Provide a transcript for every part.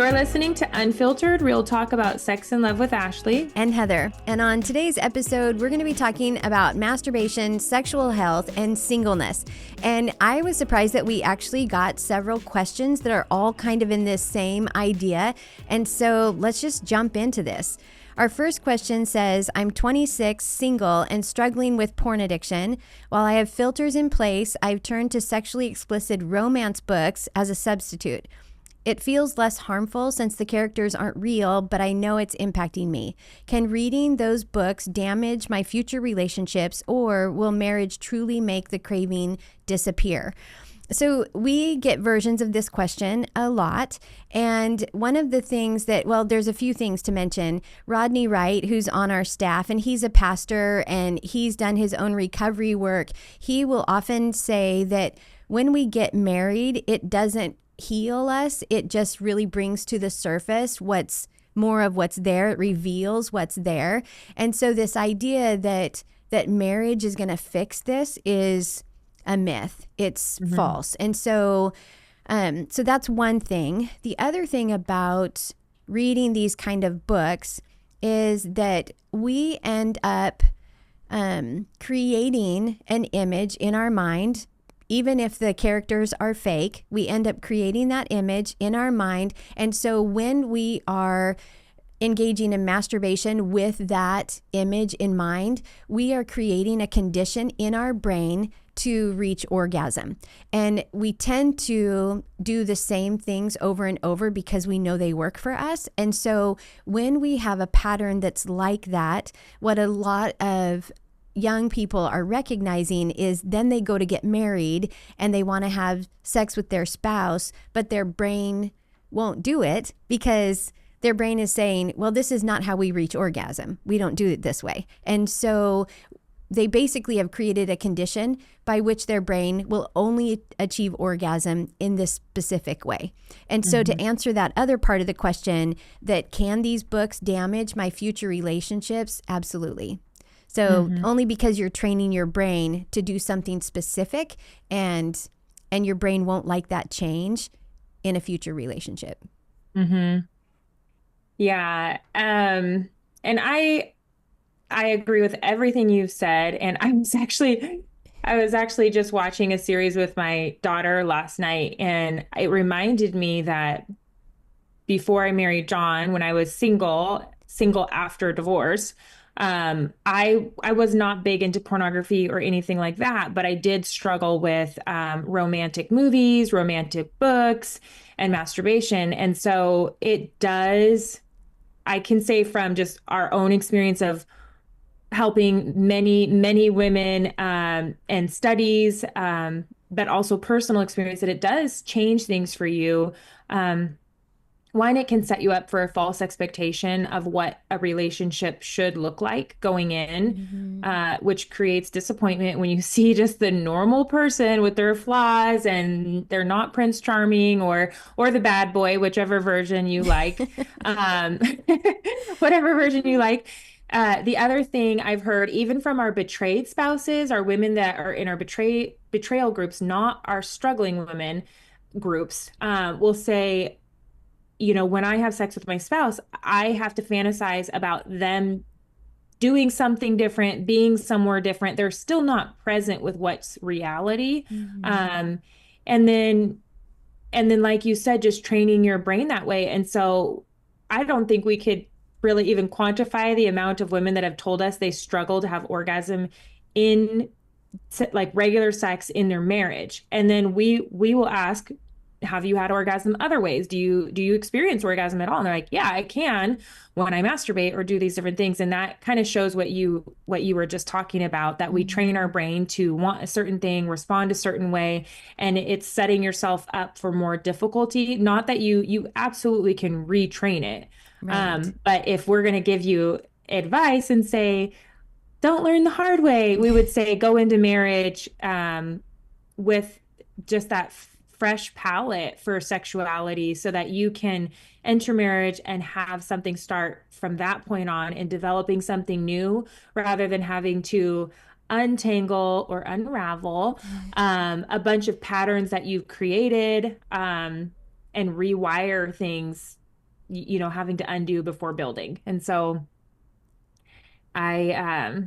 You're listening to Unfiltered, real talk about sex and love with Ashley and Heather. And on today's episode, we're going to be talking about masturbation, sexual health, and singleness. And I was surprised that we actually got several questions that are all kind of in this same idea. And so let's just jump into this. Our first question says, I'm 26, single, and struggling with porn addiction. While I have filters in place, I've turned to sexually explicit romance books as a substitute. It feels less harmful since the characters aren't real, but I know it's impacting me. Can reading those books damage my future relationships, or will marriage truly make the craving disappear? So we get versions of this question a lot. And one of the things that, well, there's a few things to mention. Rodney Wright, who's on our staff, and he's a pastor and he's done his own recovery work. He will often say that when we get married, it doesn't heal us. It just really brings to the surface what's more of what's there. It reveals what's there. And so this idea that marriage is going to fix this is a myth. It's false. And so that's one thing. The other thing about reading these kind of books is that we end up creating an image in our mind. Even if the characters are fake, we end up creating that image in our mind. And so when we are engaging in masturbation with that image in mind, we are creating a condition in our brain to reach orgasm. And we tend to do the same things over and over because we know they work for us. And so when we have a pattern that's like that, what a lot of young people are recognizing is then they go to get married and they want to have sex with their spouse, but their brain won't do it because their brain is saying, well, this is not how we reach orgasm. We don't do it this way. And so they basically have created a condition by which their brain will only achieve orgasm in this specific way. And so to answer that other part of the question, that can these books damage my future relationships? Absolutely. So only because you're training your brain to do something specific and your brain won't like that change in a future relationship. Yeah. And I agree with everything you've said. And I was actually just watching a series with my daughter last night, and it reminded me that before I married John, when I was single after divorce, I was not big into pornography or anything like that, but I did struggle with romantic movies, romantic books, and masturbation. And so I can say from just our own experience of helping many, many women and studies, but also personal experience, that it does change things for you. One, it can set you up for a false expectation of what a relationship should look like going in, which creates disappointment when you see just the normal person with their flaws and they're not Prince Charming or the bad boy, whichever version you like, whatever version you like. The other thing I've heard, even from our betrayed spouses, our women that are in our betrayal groups, not our struggling women groups, will say, you know, when I have sex with my spouse, I have to fantasize about them doing something different, being somewhere different. They're still not present with what's reality. And then, like you said, just training your brain that way. And so I don't think we could really even quantify the amount of women that have told us they struggle to have orgasm in like regular sex in their marriage. And then we will ask, have you had orgasm other ways? Do you experience orgasm at all? And they're like, yeah, I can when I masturbate or do these different things. And that kind of shows what you were just talking about, that we train our brain to want a certain thing, respond a certain way, and it's setting yourself up for more difficulty. Not that you absolutely can retrain it. Right. But if we're going to give you advice and say, don't learn the hard way, we would say go into marriage with just that fresh palette for sexuality so that you can enter marriage and have something start from that point on and developing something new rather than having to untangle or unravel a bunch of patterns that you've created and rewire things having to undo before building. And so I,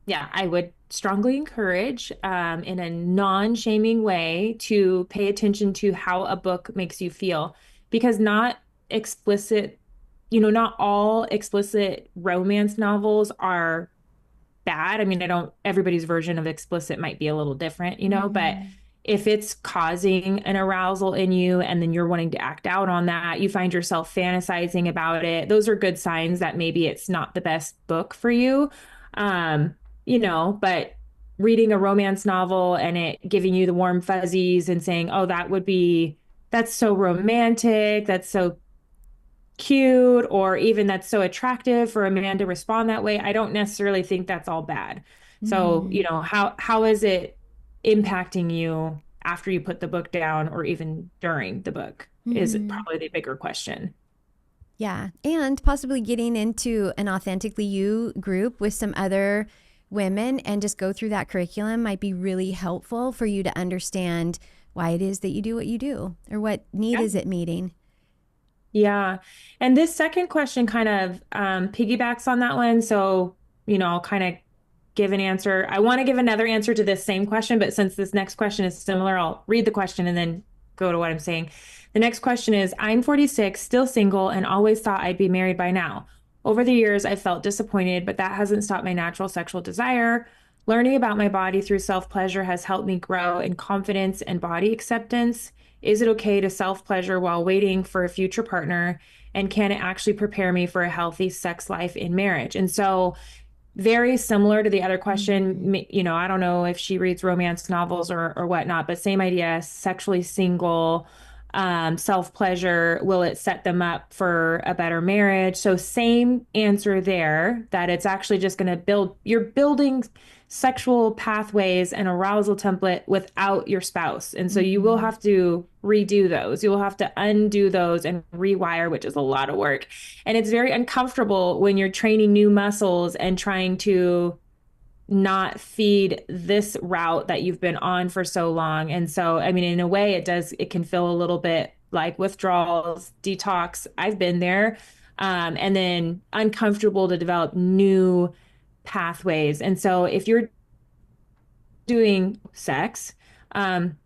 yeah, I would strongly encourage, in a non-shaming way, to pay attention to how a book makes you feel, because not explicit, not all explicit romance novels are bad. I mean, I don't, everybody's version of explicit might be a little different, but Mm-hmm. if it's causing an arousal in you and then you're wanting to act out on that, you find yourself fantasizing about it, those are good signs that maybe it's not the best book for you. Um, but reading a romance novel and it giving you the warm fuzzies and saying, oh, that's so romantic, that's so cute, or even that's so attractive for a man to respond that way, I don't necessarily think that's all bad. So, Mm-hmm. how is it impacting you after you put the book down or even during the book is Mm-hmm. probably the bigger question. Yeah. And possibly getting into an authentically you group with some other women and just go through that curriculum might be really helpful for you to understand why it is that you do what you do or what need Yeah. is it meeting. Yeah. And this second question kind of piggybacks on that one. So, I'll kind of give an answer. I want to give another answer to this same question, but since this next question is similar, I'll read the question and then go to what I'm saying. The next question is, I'm 46, still single, and always thought I'd be married by now. Over the years, I've felt disappointed, but that hasn't stopped my natural sexual desire. Learning about my body through self-pleasure has helped me grow in confidence and body acceptance. Is it okay to self-pleasure while waiting for a future partner? And can it actually prepare me for a healthy sex life in marriage? And so, very similar to the other Mm-hmm. question, I don't know if she reads romance novels or whatnot, but same idea, sexually single, self-pleasure, will it set them up for a better marriage? So same answer there, that it's actually just going to you're building sexual pathways and arousal template without your spouse. And so you will Mm-hmm. have to redo those. You will have to undo those and rewire, which is a lot of work. And it's very uncomfortable when you're training new muscles and trying to not feed this route that you've been on for so long. And so, I mean, in a way, it can feel a little bit like withdrawals, detox. I've been there. And then uncomfortable to develop new pathways. And so, if you're doing sex, um,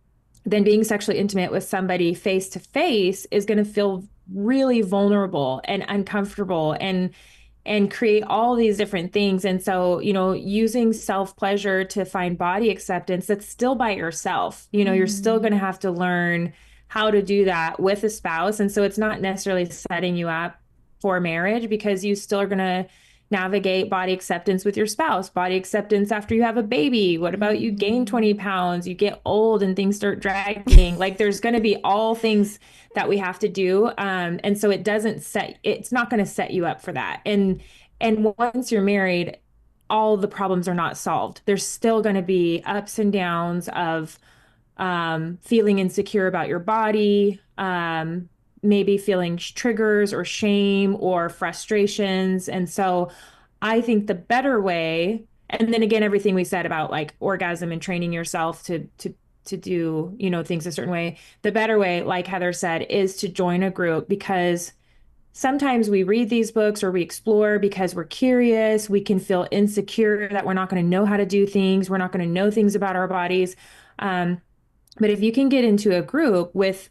then being sexually intimate with somebody face to face is going to feel really vulnerable and uncomfortable and create all these different things. And so, using self pleasure to find body acceptance, that's still by yourself. You're still Mm-hmm. going to have to learn how to do that with a spouse. And so it's not necessarily setting you up for marriage, because you still are going to navigate body acceptance with your spouse, body acceptance after you have a baby. What about you gain Mm-hmm. 20 pounds, you get old and things start dragging? Like, there's going to be all things that we have to do. And so it's not going to set you up for that. And once you're married, all the problems are not solved. There's still going to be ups and downs of feeling insecure about your body, maybe feeling triggers or shame or frustrations. And so I think the better way, and then again, everything we said about like orgasm and training yourself to do, things a certain way, the better way, like Heather said, is to join a group, because sometimes we read these books or we explore because we're curious. We can feel insecure that we're not going to know how to do things. We're not going to know things about our bodies. Um, but if you can get into a group with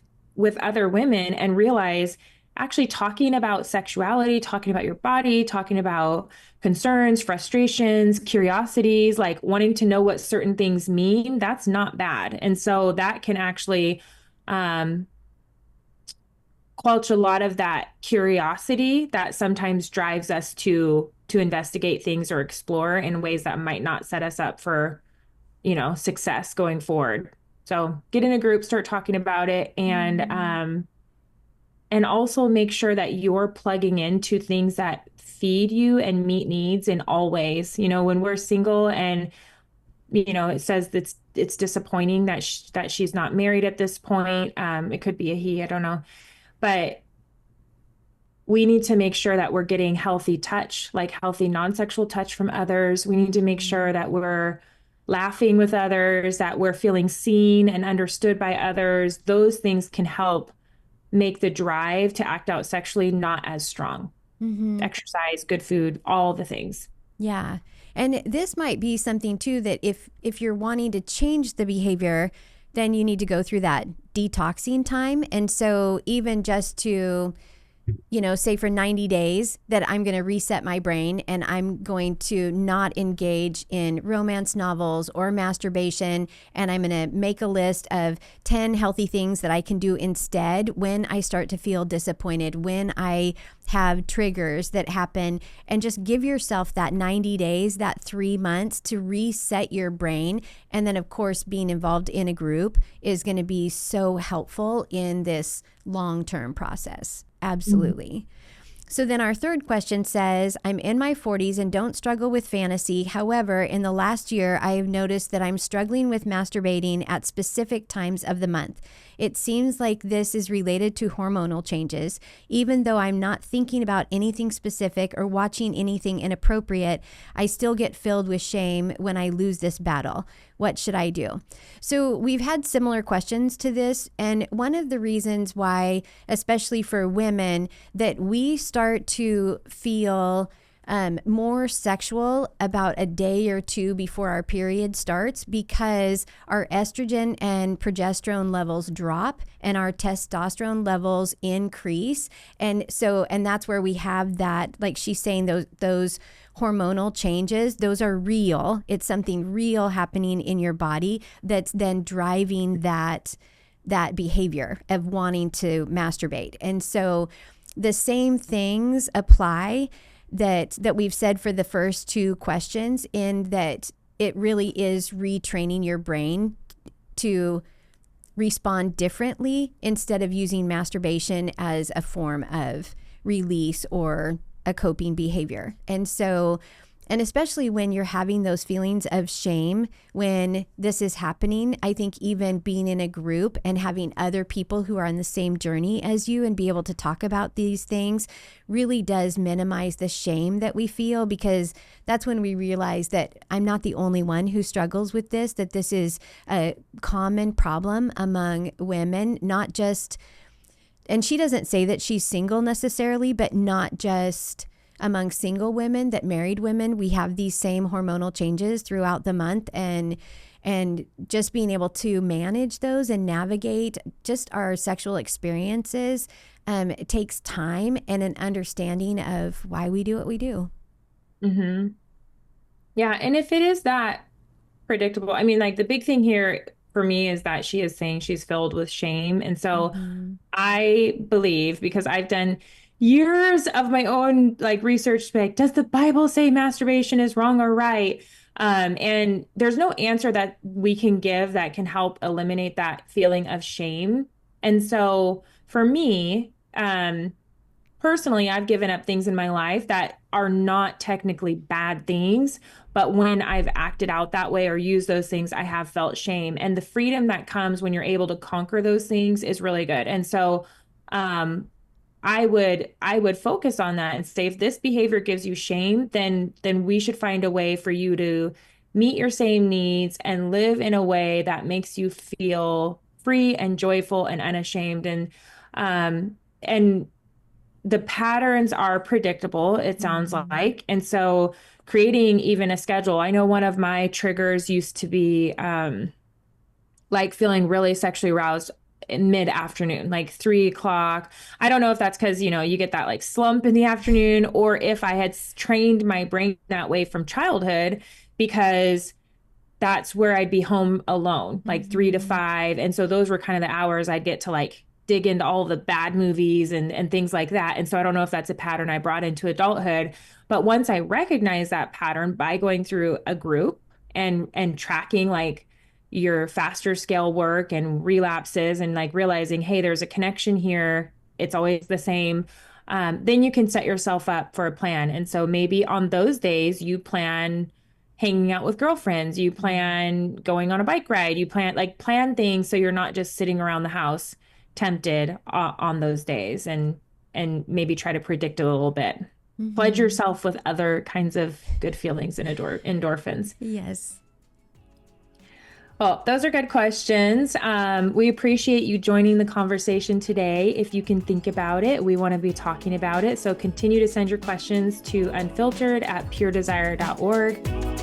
other women and realize, actually talking about sexuality, talking about your body, talking about concerns, frustrations, curiosities, like wanting to know what certain things mean, that's not bad. And so that can actually um, squelch a lot of that curiosity that sometimes drives us to investigate things or explore in ways that might not set us up for, success going forward. So get in a group, start talking about it, Mm-hmm. and also make sure that you're plugging into things that feed you and meet needs in all ways. When we're single and it says that it's disappointing that that she's not married at this point. It could be a he, I don't know, but we need to make sure that we're getting healthy touch, like healthy non-sexual touch from others. We need to make Mm-hmm. sure that we're laughing with others, that we're feeling seen and understood by others. Those things can help make the drive to act out sexually not as strong. Mm-hmm. Exercise, good food, all the things. Yeah. And this might be something too that if you're wanting to change the behavior, then you need to go through that detoxing time. And so even just to say for 90 days that I'm going to reset my brain and I'm going to not engage in romance novels or masturbation. And I'm going to make a list of 10 healthy things that I can do instead when I start to feel disappointed, when I have triggers that happen, and just give yourself that 90 days, that 3 months to reset your brain. And then, of course, being involved in a group is going to be so helpful in this long-term process. Absolutely. So then our third question says, I'm in my 40s and don't struggle with fantasy. However, in the last year, I have noticed that I'm struggling with masturbating at specific times of the month. It seems like this is related to hormonal changes. Even though I'm not thinking about anything specific or watching anything inappropriate, I still get filled with shame when I lose this battle. What should I do? So we've had similar questions to this. And one of the reasons why, especially for women, that we start to feel more sexual about a day or two before our period starts because our estrogen and progesterone levels drop and our testosterone levels increase. And that's where we have that, like she's saying, those hormonal changes, those are real. It's something real happening in your body that's then driving that behavior of wanting to masturbate. And so the same things apply that we've said for the first two questions, in that it really is retraining your brain to respond differently instead of using masturbation as a form of release or a coping behavior. And especially when you're having those feelings of shame when this is happening, I think even being in a group and having other people who are on the same journey as you and be able to talk about these things really does minimize the shame that we feel, because that's when we realize that I'm not the only one who struggles with this, that this is a common problem among women, not just, and she doesn't say that she's single necessarily, but not just among single women, that married women, we have these same hormonal changes throughout the month, and just being able to manage those and navigate just our sexual experiences, it takes time and an understanding of why we do what we do. Mm-hmm. Yeah. And if it is that predictable, I mean, like the big thing here for me is that she is saying she's filled with shame. And so Mm-hmm. I believe, because I've done years of my own like research to be like, does the Bible say masturbation is wrong or right? And there's no answer that we can give that can help eliminate that feeling of shame. And so for me, personally, I've given up things in my life that are not technically bad things, but when I've acted out that way or used those things, I have felt shame. And the freedom that comes when you're able to conquer those things is really good. And so, I would focus on that and say, if this behavior gives you shame, then we should find a way for you to meet your same needs and live in a way that makes you feel free and joyful and unashamed. And the patterns are predictable, it sounds Mm-hmm. like. And so creating even a schedule. I know one of my triggers used to be like feeling really sexually aroused in mid-afternoon, like 3 o'clock. I don't know if that's because, you get that like slump in the afternoon, or if I had trained my brain that way from childhood, because that's where I'd be home alone, like 3 to 5. And so those were kind of the hours I'd get to like dig into all the bad movies and things like that. And so I don't know if that's a pattern I brought into adulthood. But once I recognized that pattern by going through a group and tracking like your faster scale work and relapses and like realizing, hey, there's a connection here. It's always the same. Then you can set yourself up for a plan. And so maybe on those days you plan hanging out with girlfriends, you Mm-hmm. plan going on a bike ride, you plan things so you're not just sitting around the house tempted on those days, and maybe try to predict it a little bit. Flood Mm-hmm. yourself with other kinds of good feelings and endorphins. Yes. Well, those are good questions. We appreciate you joining the conversation today. If you can think about it, we want to be talking about it. So continue to send your questions to unfiltered@puredesire.org.